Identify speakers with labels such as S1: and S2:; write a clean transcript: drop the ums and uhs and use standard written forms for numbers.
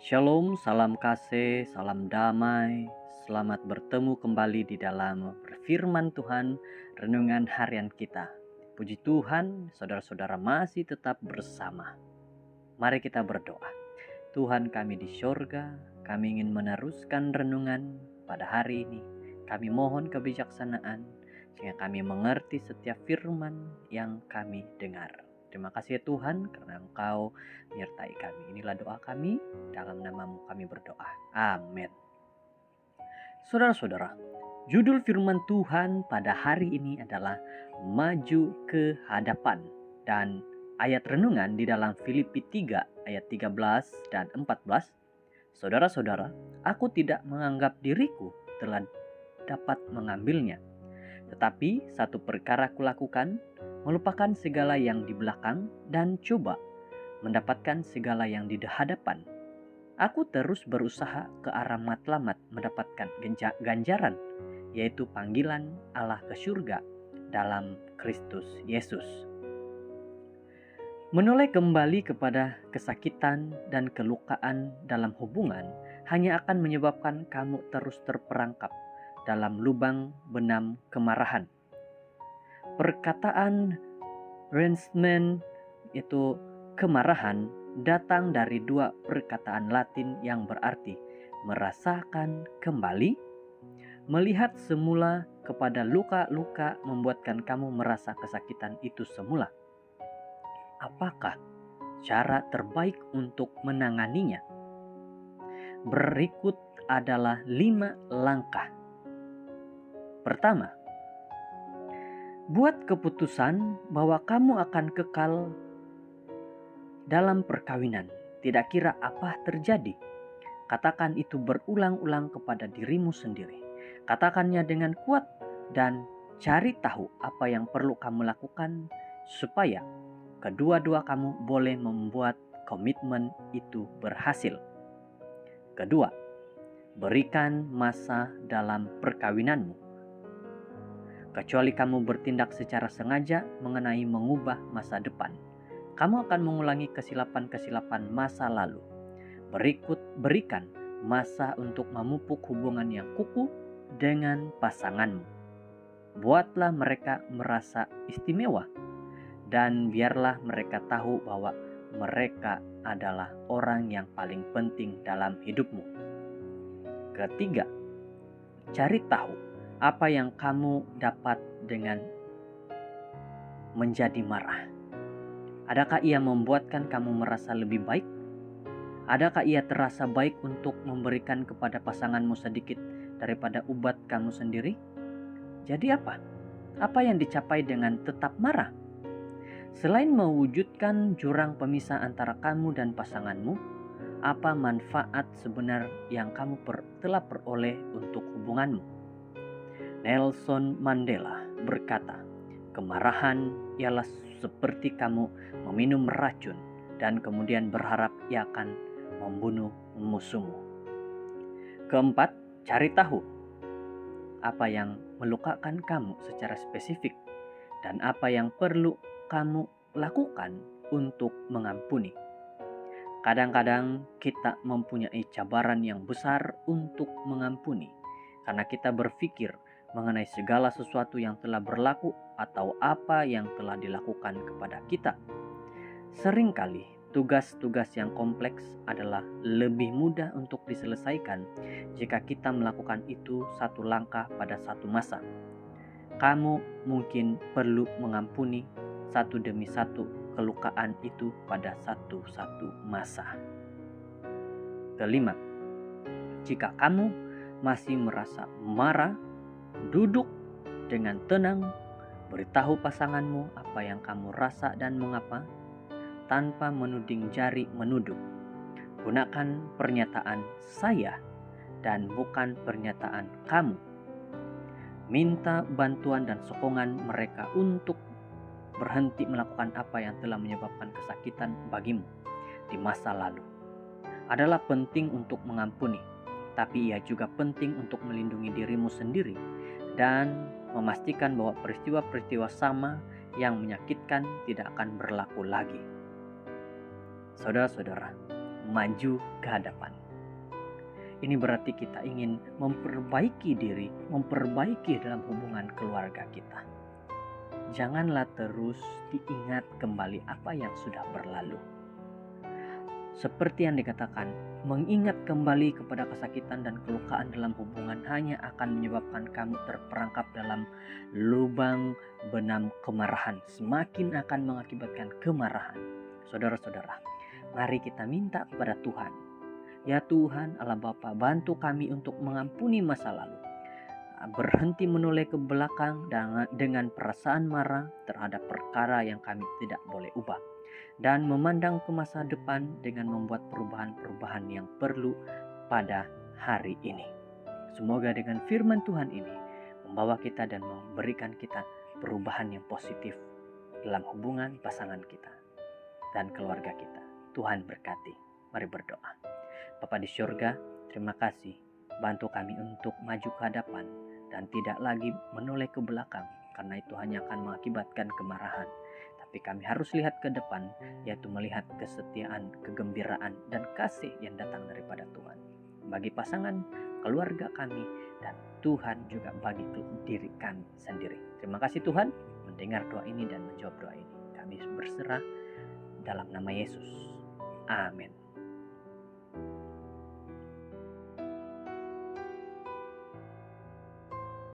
S1: Shalom, salam kasih, salam damai. Selamat bertemu kembali di dalam firman Tuhan, renungan harian kita. Puji Tuhan, saudara-saudara masih tetap bersama. Mari kita berdoa. Tuhan kami di sorga, kami ingin meneruskan renungan pada hari ini. Kami mohon kebijaksanaan, sehingga kami mengerti setiap firman yang kami dengar. Terima kasih ya Tuhan karena Engkau menyertai kami. Inilah doa kami, dalam nama-Mu kami berdoa. Amin. Saudara-saudara, judul firman Tuhan pada hari ini adalah Maju ke Hadapan. Dan ayat renungan di dalam Filipi 3 ayat 13 dan 14. Saudara-saudara, aku tidak menganggap diriku telah dapat mengambilnya. Tetapi satu perkara kulakukan, melupakan segala yang di belakang dan coba mendapatkan segala yang di hadapan. Aku terus berusaha ke arah matlamat mendapatkan ganjaran, yaitu panggilan Allah ke surga dalam Kristus Yesus. Menoleh kembali kepada kesakitan dan kelukaan dalam hubungan hanya akan menyebabkan kamu terus terperangkap dalam lubang benam kemarahan. Perkataan resentment, yaitu kemarahan, datang dari dua perkataan Latin yang berarti merasakan kembali. Melihat semula kepada luka-luka membuatkan kamu merasa kesakitan itu semula. Apakah cara terbaik untuk menanganinya? Berikut adalah 5 langkah. Pertama, buat keputusan bahwa kamu akan kekal dalam perkawinan. Tidak kira apa terjadi. Katakan itu berulang-ulang kepada dirimu sendiri. Katakannya dengan kuat dan cari tahu apa yang perlu kamu lakukan supaya kedua-dua kamu boleh membuat komitmen itu berhasil. Kedua, berikan masa dalam perkawinanmu. Kecuali kamu bertindak secara sengaja mengenai mengubah masa depan, kamu akan mengulangi kesilapan-kesilapan masa lalu. Berikan masa untuk memupuk hubungan yang kukuh dengan pasanganmu. Buatlah mereka merasa istimewa dan biarlah mereka tahu bahwa mereka adalah orang yang paling penting dalam hidupmu. Ketiga, cari tahu apa yang kamu dapat dengan menjadi marah. Adakah ia membuatkan kamu merasa lebih baik? Adakah ia terasa baik untuk memberikan kepada pasanganmu sedikit daripada ubat kamu sendiri? Jadi apa? Apa yang dicapai dengan tetap marah? Selain mewujudkan jurang pemisah antara kamu dan pasanganmu, apa manfaat sebenar yang kamu telah peroleh untuk hubunganmu? Nelson Mandela berkata, kemarahan ialah seperti kamu meminum racun dan kemudian berharap ia akan membunuh musuhmu. Keempat, cari tahu apa yang melukakan kamu secara spesifik dan apa yang perlu kamu lakukan untuk mengampuni. Kadang-kadang kita mempunyai cabaran yang besar untuk mengampuni karena kita berpikir mengenai segala sesuatu yang telah berlaku atau apa yang telah dilakukan kepada kita. Seringkali tugas-tugas yang kompleks adalah lebih mudah untuk diselesaikan jika kita melakukan itu satu langkah pada satu masa. Kamu mungkin perlu mengampuni satu demi satu kelukaan itu pada satu-satu masa. Kelima, jika kamu masih merasa marah, duduk dengan tenang, beritahu pasanganmu apa yang kamu rasa dan mengapa, tanpa menuding jari menuduh. Gunakan pernyataan saya dan bukan pernyataan kamu. Minta bantuan dan sokongan mereka untuk berhenti melakukan apa yang telah menyebabkan kesakitan bagimu di masa lalu. Adalah penting untuk mengampuni, tapi ia juga penting untuk melindungi dirimu sendiri dan memastikan bahwa peristiwa-peristiwa sama yang menyakitkan tidak akan berlaku lagi. Saudara-saudara, maju ke hadapan. Ini berarti kita ingin memperbaiki diri, memperbaiki dalam hubungan keluarga kita. Janganlah terus diingat kembali apa yang sudah berlalu. Seperti yang dikatakan, mengingat kembali kepada kesakitan dan kelukaan dalam hubungan hanya akan menyebabkan kamu terperangkap dalam lubang benam kemarahan. Semakin akan mengakibatkan kemarahan. Saudara-saudara, mari kita minta kepada Tuhan. Ya Tuhan Allah Bapa, bantu kami untuk mengampuni masa lalu. Berhenti menoleh ke belakang dengan perasaan marah terhadap perkara yang kami tidak boleh ubah. Dan memandang ke masa depan dengan membuat perubahan-perubahan yang perlu pada hari ini. Semoga dengan firman Tuhan ini membawa kita dan memberikan kita perubahan yang positif dalam hubungan pasangan kita dan keluarga kita. Tuhan berkati. Mari berdoa. Bapa di surga, terima kasih. Bantu kami untuk maju ke hadapan dan tidak lagi menoleh ke belakang, karena itu hanya akan mengakibatkan kemarahan. Tapi kami harus lihat ke depan, yaitu melihat kesetiaan, kegembiraan, dan kasih yang datang daripada Tuhan. Bagi pasangan, keluarga kami, dan Tuhan juga bagi diri kami sendiri. Terima kasih Tuhan mendengar doa ini dan menjawab doa ini. Kami berserah dalam nama Yesus. Amin.